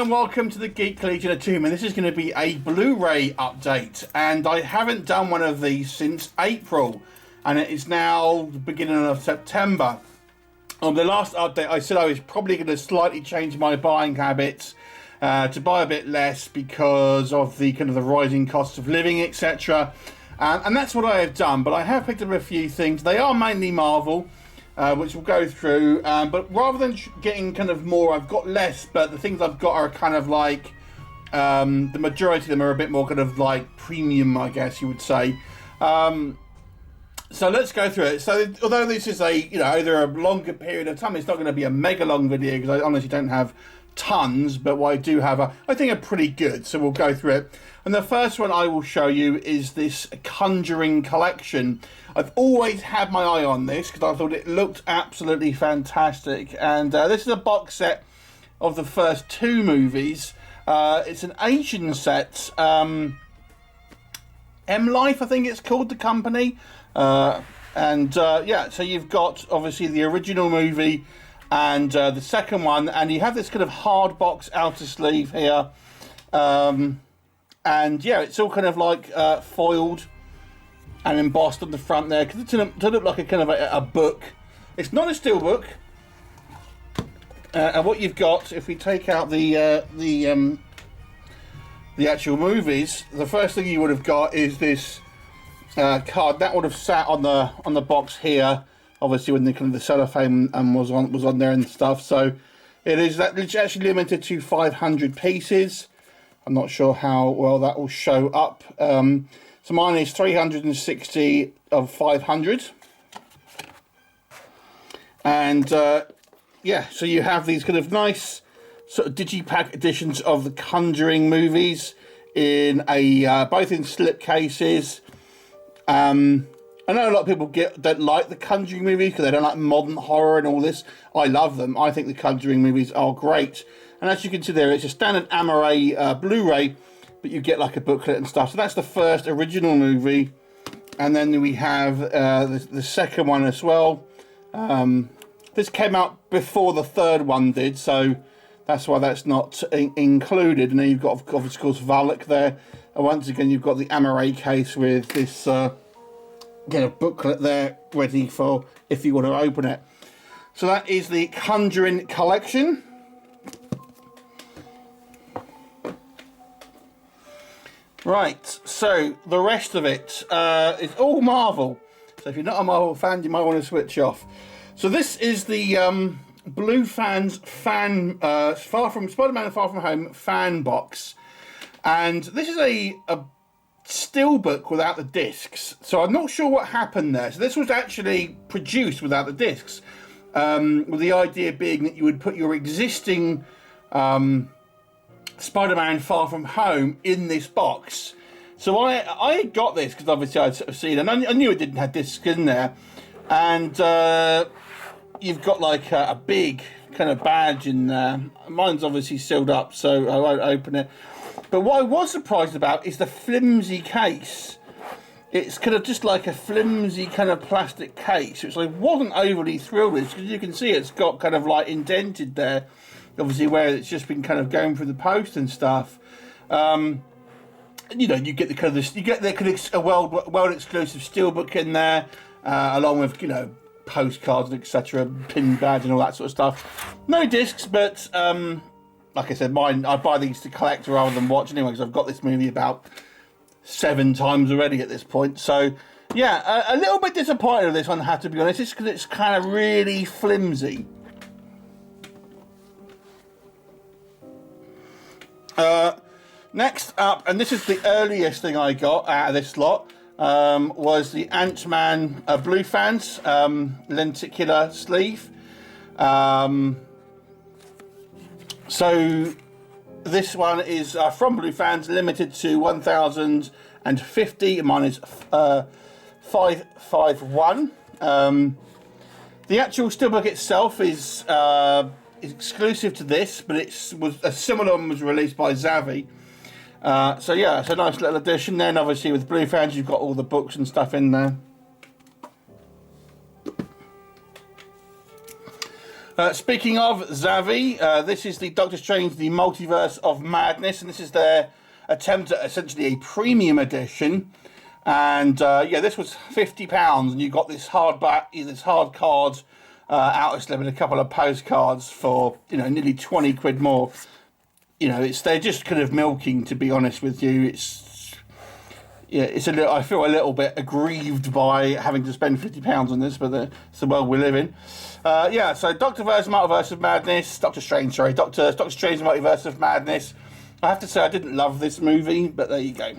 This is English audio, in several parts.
and welcome to the Geek Legion Attunement. This is going to be a Blu-ray update, and I haven't done one of these since April, and it is now the beginning of September. On the last update, I said I was probably going to slightly change my buying habits to buy a bit less because of the kind of the rising cost of living, etc. And that's what I have done. But I have picked up a few things. They are mainly Marvel, which we'll go through. But rather than getting kind of more, I've got less. But the things I've got are kind of like the majority of them are a bit more kind of like premium, I guess you would say. So let's go through it. So although this is either a longer period of time, it's not going to be a mega long video because I honestly don't have tons, but what I do have I think are pretty good. So we'll go through it. And the first one I will show you is this Conjuring collection. I've always had my eye on this because I thought it looked absolutely fantastic. And this is a box set of the first two movies. It's an Asian set. M Life, I think it's called, the company. Yeah, so you've got obviously the original movie and the second one, and you have this kind of hard box outer sleeve here, and yeah, it's all kind of like foiled and embossed on the front there because to look like a kind of a book. It's not a steelbook, and what you've got, if we take out the actual movies, the first thing you would have got is this card that would have sat on the box here, obviously when the kind of the cellophane was on there and stuff. So it's actually limited to 500 pieces. I'm not sure how well that will show up. So mine is 360 of 500, and yeah, so you have these kind of nice sort of digipack editions of the Conjuring movies in a both in slip cases. I know a lot of people don't like the Conjuring movies because they don't like modern horror and all this. I love them. I think the Conjuring movies are great. And as you can see there, it's a standard MANIA Blu-ray, but you get like a booklet and stuff. So that's the first original movie. And then we have the second one as well. This came out before the third one did, so that's why that's not included. And then you've got, of course, Valak there. And once again, you've got the MANIA case with this booklet there ready for if you want to open it. So that is the Conjuring collection. Right, so the rest of it is all Marvel. So if you're not a Marvel fan, you might want to switch off. So this is the Blufans Spiderman Far From Home fan box. And this is a Steelbook without the discs. So I'm not sure what happened there. So this was actually produced without the discs. With the idea being that you would put your existing Spider-Man Far From Home in this box. So I got this because obviously I'd sort of seen it, and I knew it didn't have discs in there. And you've got like a big kind of badge in there. Mine's obviously sealed up, so I won't open it. But what I was surprised about is the flimsy case. It's kind of just like a flimsy kind of plastic case, which I wasn't overly thrilled with, because you can see it's got kind of like indented there, obviously where it's just been kind of going through the post and stuff. You get the kind of a world exclusive steelbook in there, along with postcards and etc., pin badge and all that sort of stuff. No discs, but like I said, I buy these to collect rather than watch anyway, because I've got this movie about 7 times already at this point. So yeah, a little bit disappointed with this one, I have to be honest, just because it's kind of really flimsy. Next up, and this is the earliest thing I got out of this lot, was the AntMan Blufans lenticular sleeve. So this one is from Blufans, limited to 1,050, and mine is 551. The actual steelbook itself is exclusive to this, but a similar one was released by Zavvi. So yeah, it's a nice little addition. Then obviously with Blufans, you've got all the books and stuff in there. Speaking of Xavi, this is the Doctor Strange, the Multiverse of Madness, and this is their attempt at essentially a premium edition. And yeah, this was £50, and you got this hard card outer slip and a couple of postcards for, you know, nearly 20 quid more. You know, they're just kind of milking, to be honest with you. I feel a little bit aggrieved by having to spend £50 on this, but it's the world we live in. Yeah, so Multiverse of Madness, Doctor Strange, Multiverse of Madness. I have to say I didn't love this movie, but there you go.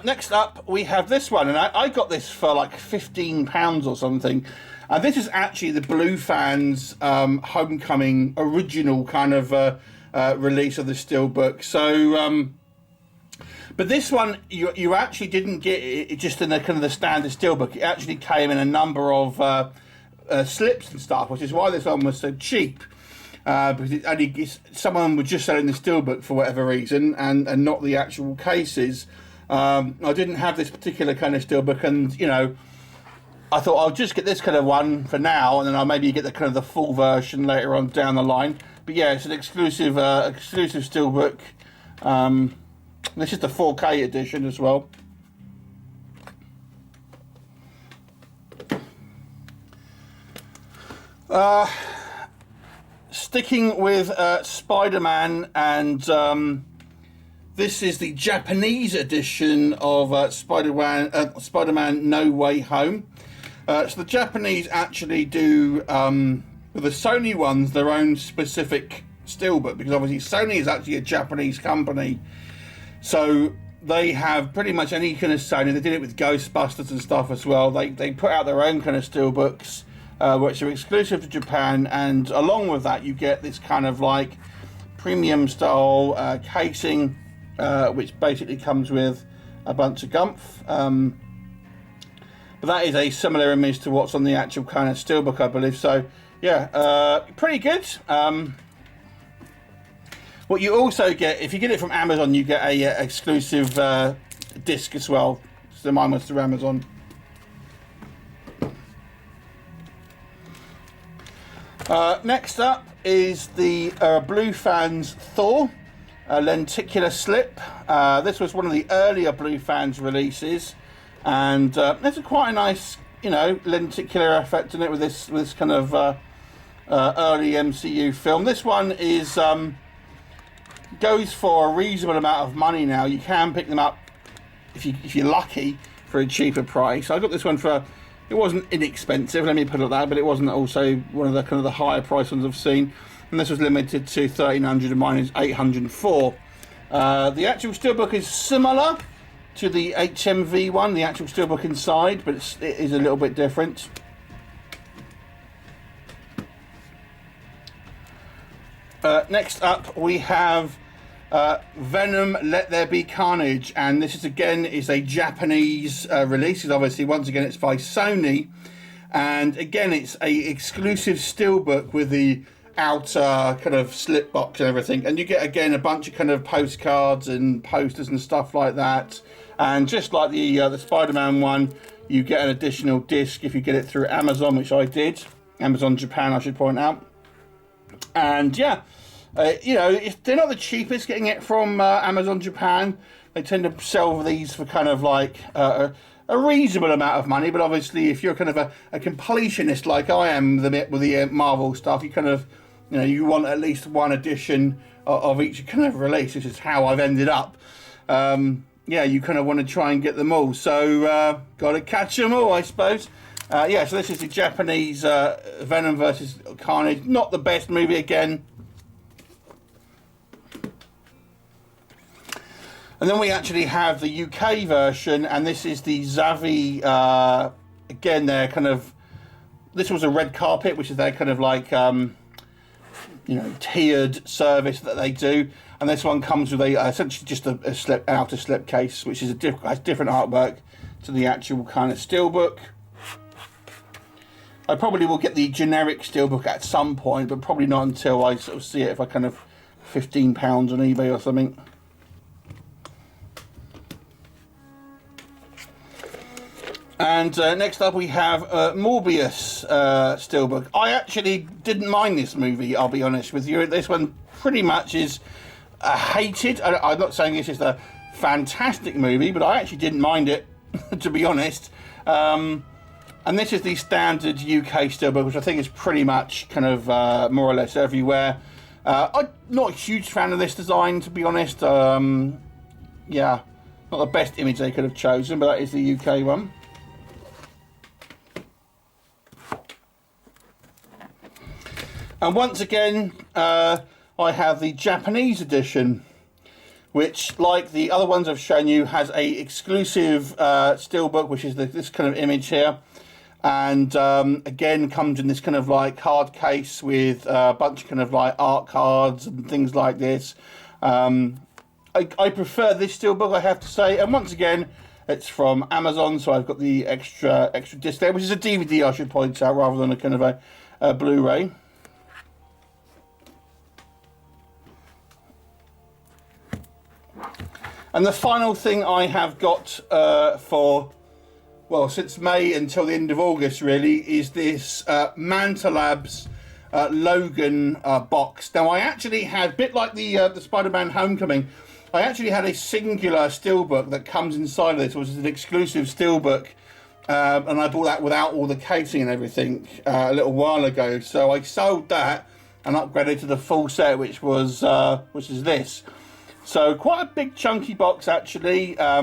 Next up, we have this one, and I got this for like £15 or something. And this is actually the Blufans Homecoming original kind of release of the Steelbook. So, but this one, you actually didn't get it just in the kind of the standard Steelbook. It actually came in a number of slips and stuff, which is why this one was so cheap. Because someone was just selling the Steelbook for whatever reason, and not the actual cases. I didn't have this particular kind of Steelbook, and you know, I thought I'll just get this kind of one for now, and then I'll maybe get the kind of the full version later on down the line. But yeah, it's an exclusive Steelbook. This is the 4K edition as well. Sticking with Spider-Man, and this is the Japanese edition of Spider-Man No Way Home. So the Japanese actually do, with the Sony ones, their own specific Steelbook, because obviously Sony is actually a Japanese company. So they have pretty much any kind of Sony. They did it with Ghostbusters and stuff as well. They put out their own kind of Steelbooks, which are exclusive to Japan, and along with that you get this kind of like premium style casing, which basically comes with a bunch of gumph. But that is a similar image to what's on the actual kind of Steelbook, I believe. So yeah, pretty good. What you also get, if you get it from Amazon, you get a exclusive disc as well. So mine was through Amazon. Next up is the Blufans Thor lenticular slip. This was one of the earlier Blufans releases, and there's quite a nice, you know, lenticular effect in it with this kind of early MCU film. This one is goes for a reasonable amount of money now. You can pick them up if you're lucky for a cheaper price. I got this one for, it wasn't inexpensive, let me put it like that, but it wasn't also one of the kind of the higher price ones I've seen. And this was limited to 1,300, and mine is 804. The actual Steelbook is similar to the HMV one, the actual Steelbook inside, but it is a little bit different. Next up we have Venom Let There Be Carnage, and this is again a Japanese release. Obviously, once again, it's by Sony, and again it's a exclusive Steelbook with the outer kind of slip box and everything, and you get again a bunch of kind of postcards and posters and stuff like that. And just like the Spider-Man one, you get an additional disc if you get it through Amazon, which I did. Amazon Japan, I should point out. And yeah, you know, they're not the cheapest getting it from Amazon Japan. They tend to sell these for kind of like a reasonable amount of money. But obviously, if you're kind of a completionist like I am with the Marvel stuff, you kind of, you know, you want at least one edition of each kind of release. This is how I've ended up. Yeah, you kind of want to try and get them all. So, got to catch them all, I suppose. Yeah, so this is the Japanese Venom versus Carnage. Not the best movie again. And then we actually have the UK version, and this is the Xavi, again, they're kind of, this was a red carpet, which is their kind of like, you know, tiered service that they do. And this one comes with essentially just a outer slip case, which is has different artwork to the actual kind of Steelbook. I probably will get the generic Steelbook at some point, but probably not until I sort of see it for kind of £15 on eBay or something. And next up we have Mobius Steelbook. I actually didn't mind this movie, I'll be honest with you. This one pretty much is hated. I'm not saying this is a fantastic movie, but I actually didn't mind it, to be honest. And this is the standard UK Steelbook, which I think is pretty much kind of more or less everywhere. I'm not a huge fan of this design, to be honest. Yeah, not the best image they could have chosen, but that is the UK one. And once again, I have the Japanese edition, which, like the other ones I've shown you, has a exclusive Steelbook, which is this kind of image here. And again, comes in this kind of like hard case with a bunch of kind of like art cards and things like this. I prefer this Steelbook, I have to say. And once again, it's from Amazon, so I've got the extra disc there, which is a DVD, I should point out, rather than a kind of a Blu-ray. And the final thing I have got for, well, since May until the end of August, really, is this Manta Labs Logan box. Now, I actually had, a bit like the Spiderman Homecoming, I actually had a singular Steelbook that comes inside of this, which is an exclusive Steelbook, and I bought that without all the casing and everything a little while ago. So I sold that and upgraded to the full set, which is this. So quite a big chunky box, actually. I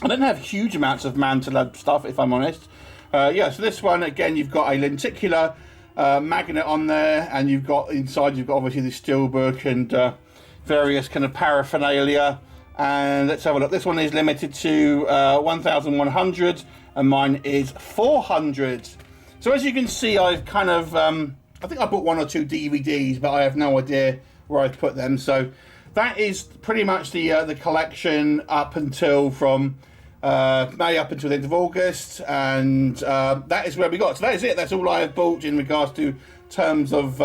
don't have huge amounts of Manta Lab stuff, if I'm honest. Yeah, so this one, again, you've got a lenticular magnet on there, and you've got inside, you've got obviously the Steelbook and various kind of paraphernalia. And let's have a look. This one is limited to 1,100, and mine is 400. So as you can see, I've kind of, I think I bought 1 or 2 DVDs, but I have no idea where I've put them. So that is pretty much the collection up until from May up until the end of August, and that is where we got. So that is it. That's all I have bought in regards to terms of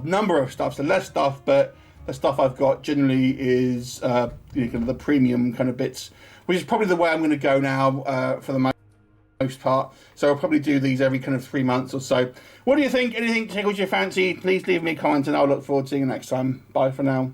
number of stuff. So less stuff, but the stuff I've got generally is you know, kind of the premium kind of bits, which is probably the way I'm going to go now for the most part. So I'll probably do these every kind of 3 months or so. What do you think? Anything tickles your fancy? Please leave me a comment, and I'll look forward to seeing you next time. Bye for now.